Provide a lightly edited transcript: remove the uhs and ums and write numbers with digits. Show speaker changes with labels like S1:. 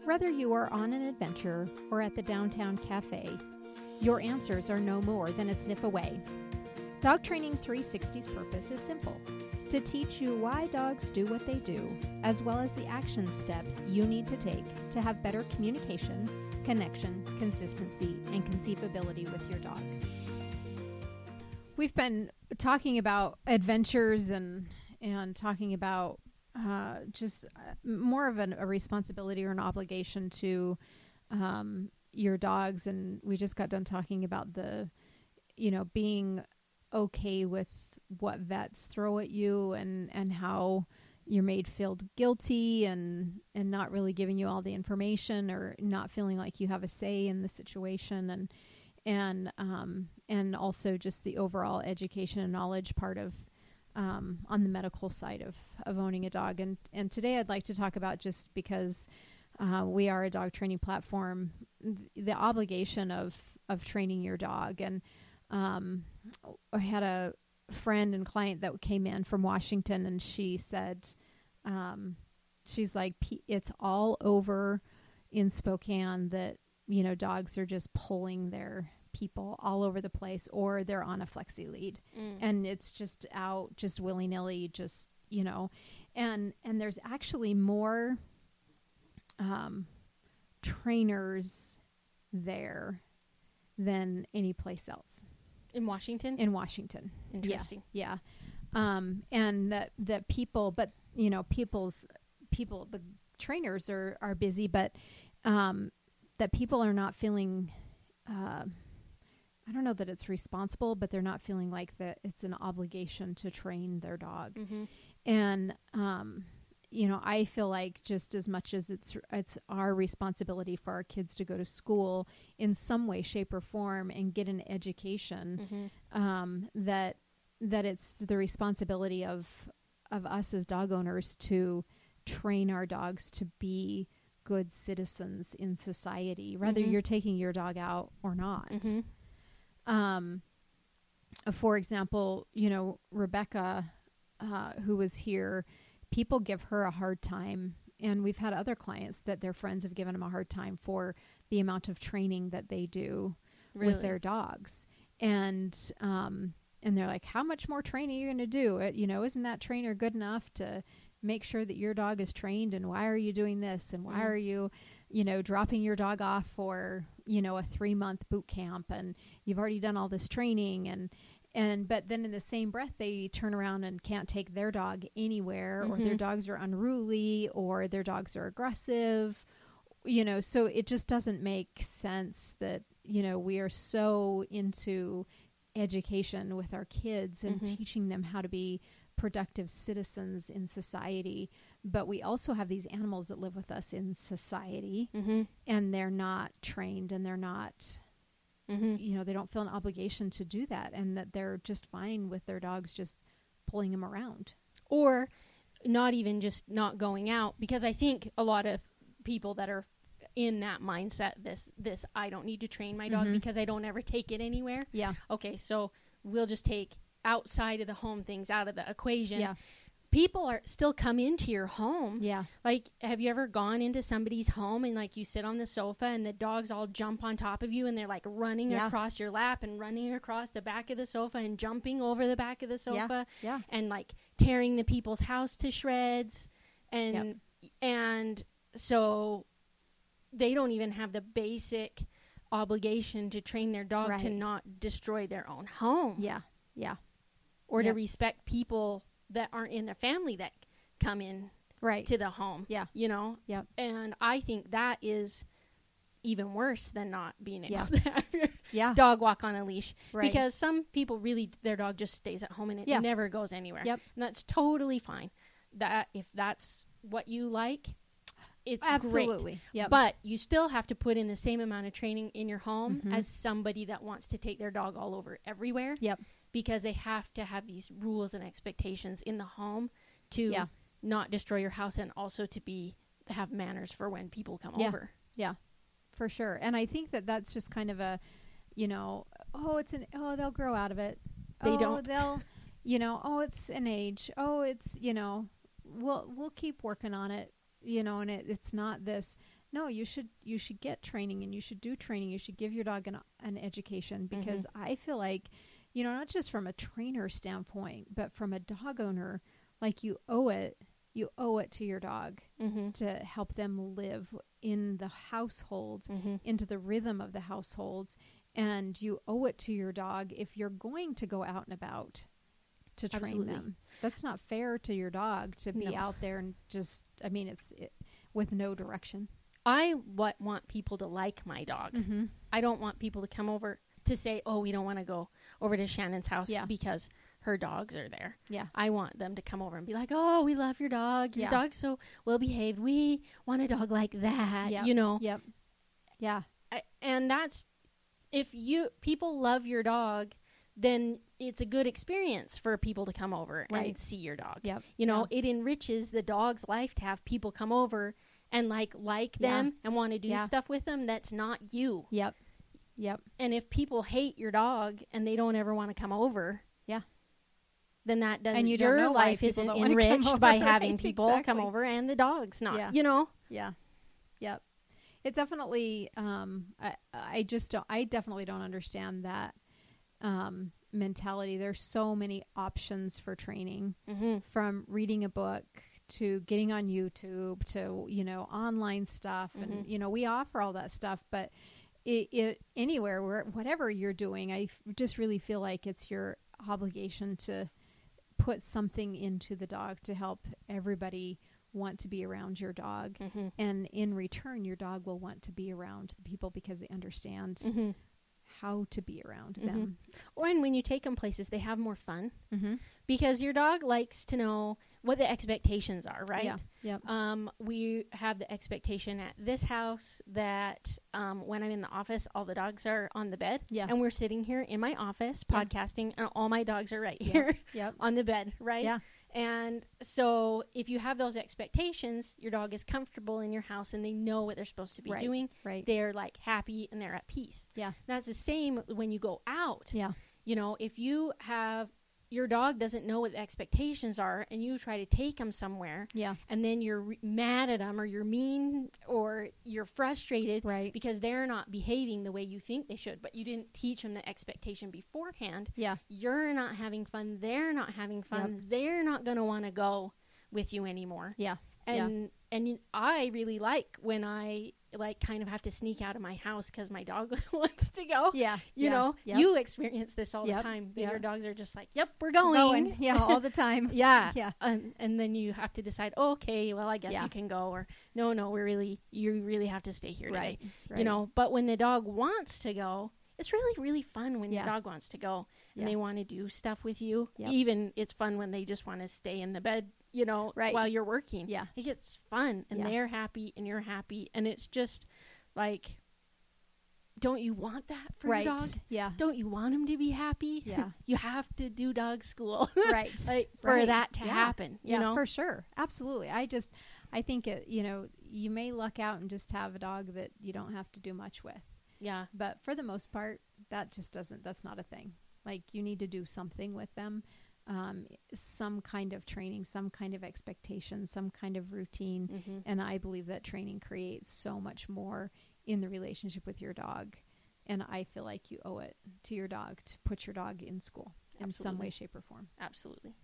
S1: Whether you are on an adventure or at the downtown cafe, your answers are no more than a sniff away. Dog Training 360's purpose is simple: to teach you why dogs do what they do, as well as the action steps you need to take to have better communication, connection, consistency, and conceivability with your dog. We've been talking about adventures and talking about just more of a responsibility or an obligation to your dogs. And we just got done talking about being okay with what vets throw at you and how you're made feel guilty and not really giving you all the information or not feeling like you have a say in the situation, and also just the overall education and knowledge part of on the medical side of owning a dog. And today I'd like to talk about, just because we are a dog training platform, the obligation of training your dog. And I had a friend and client that came in from Washington, and she said, she's like, it's all over in Spokane that, dogs are just pulling their people all over the place, or they're on a flexi lead and it's just out, just willy-nilly, just, and there's actually more trainers there than any place else.
S2: In Washington?
S1: Interesting. Yeah. And that people, but the trainers are busy, but that people are not feeling, I don't know that it's responsible, but they're not feeling like that it's an obligation to train their dog. Mm-hmm. And, I feel like just as much as it's our responsibility for our kids to go to school in some way, shape, or form and get an education, that it's the responsibility of us as dog owners to train our dogs to be good citizens in society, whether you're taking your dog out or not. Mm-hmm. For example, Rebecca, who was here, people give her a hard time, and we've had other clients that their friends have given them a hard time for the amount of training that they do with their dogs. And they're like, how much more training are you going to do? Isn't that trainer good enough to make sure that your dog is trained? And why are you doing this? And why are you, dropping your dog off for, a 3-month boot camp, and you've already done all this training, but then in the same breath, they turn around and can't take their dog anywhere, or their dogs are unruly, or their dogs are aggressive, so it just doesn't make sense that, we are so into education with our kids and teaching them how to be productive citizens in society, but we also have these animals that live with us in society, and they're not trained, and they're not, they don't feel an obligation to do that, and that they're just fine with their dogs just pulling them around,
S2: or not even just not going out, because I think a lot of people that are in that mindset, this I don't need to train my dog because I don't ever take it anywhere. Yeah. Okay, so we'll just take outside of the home things out of the equation. Yeah. People are still come into your home. Yeah. Like, have you ever gone into somebody's home and like you sit on the sofa and the dogs all jump on top of you and they're like running across your lap and running across the back of the sofa and jumping over the back of the sofa and like tearing the people's house to shreds, and so they don't even have the basic obligation to train their dog to not destroy their own home. Yeah. Yeah. Or to respect people that aren't in their family that come in to the home. Yeah. Yeah. And I think that is even worse than not being able to have your dog walk on a leash. Right. Because some people really, their dog just stays at home and it never goes anywhere. Yep. And that's totally fine. That if that's what you like, it's great. Yep. But you still have to put in the same amount of training in your home as somebody that wants to take their dog all over everywhere. Yep. Because they have to have these rules and expectations in the home to not destroy your house, and also to have manners for when people come over.
S1: Yeah, for sure. And I think that's just kind of a, they'll grow out of it. They'll, it's an age. It's, we'll keep working on it, and it's not this. No, you should get training, and you should do training. You should give your dog an education, because I feel like, not just from a trainer standpoint, but from a dog owner, like you owe it to your dog to help them live in the household, into the rhythm of the households. And you owe it to your dog if you're going to go out and about to train them. That's not fair to your dog to be out there and just, it's with no direction.
S2: I want people to like my dog. I don't want people to come over to say, oh, we don't want to go over to Shannon's house because her dogs are there. Yeah. I want them to come over and be like, oh, we love your dog. Your dog's so well behaved. We want a dog like that, Yep.
S1: Yeah.
S2: And that's, if people love your dog, then it's a good experience for people to come over and see your dog. Yep. It enriches the dog's life to have people come over and like them and want to do stuff with them. That's not you.
S1: Yep.
S2: And if people hate your dog and they don't ever want to come over, then that doesn't, and your life isn't enriched by having people come over and the dog's not,
S1: Yeah. Yep. It's definitely, I definitely don't understand that mentality. There's so many options for training, from reading a book to getting on YouTube to, online stuff. And, we offer all that stuff, but anywhere, whatever you're doing, I just really feel like it's your obligation to put something into the dog to help everybody want to be around your dog. And in return, your dog will want to be around the people because they understand how to be around them.
S2: And when you take them places, they have more fun because your dog likes to know what the expectations are, right?
S1: Yeah. Yep.
S2: We have the expectation at this house that when I'm in the office, all the dogs are on the bed. Yeah. And we're sitting here in my office podcasting, and all my dogs are right here on the bed, right? Yeah. And so if you have those expectations, your dog is comfortable in your house and they know what they're supposed to be doing. Right. They're like happy and they're at peace. Yeah. That's the same when you go out. Yeah. If you have, your dog doesn't know what the expectations are and you try to take them somewhere. Yeah. And then you're mad at them or you're mean or you're frustrated because they're not behaving the way you think they should, but you didn't teach them the expectation beforehand. Yeah. You're not having fun. They're not having fun. Yep. They're not going to want to go with you anymore. Yeah. And I really like when I kind of have to sneak out of my house because my dog wants to go. Yeah. You experience this all the time. Your dogs are just like, yep, we're going.
S1: Yeah, all the time.
S2: Yeah. And then you have to decide, okay, well, I guess you can go. Or no, you really have to stay here today. Right. But when the dog wants to go, it's really, really fun when your dog wants to go and they want to do stuff with you. Yep. Even it's fun when they just want to stay in the bed, while you're working. Yeah. It gets fun and they're happy and you're happy. And it's just like, don't you want that for your dog? Yeah. Don't you want him to be happy? Yeah. You have to do dog school. Right. For that to happen. You know?
S1: For sure. Absolutely. I think it, you may luck out and just have a dog that you don't have to do much with. Yeah. But for the most part, that's not a thing. Like, you need to do something with them. Some kind of training, some kind of expectation, some kind of routine. And I believe that training creates so much more in the relationship with your dog. And I feel like you owe it to your dog to put your dog in school in some way, shape, or form.
S2: Absolutely.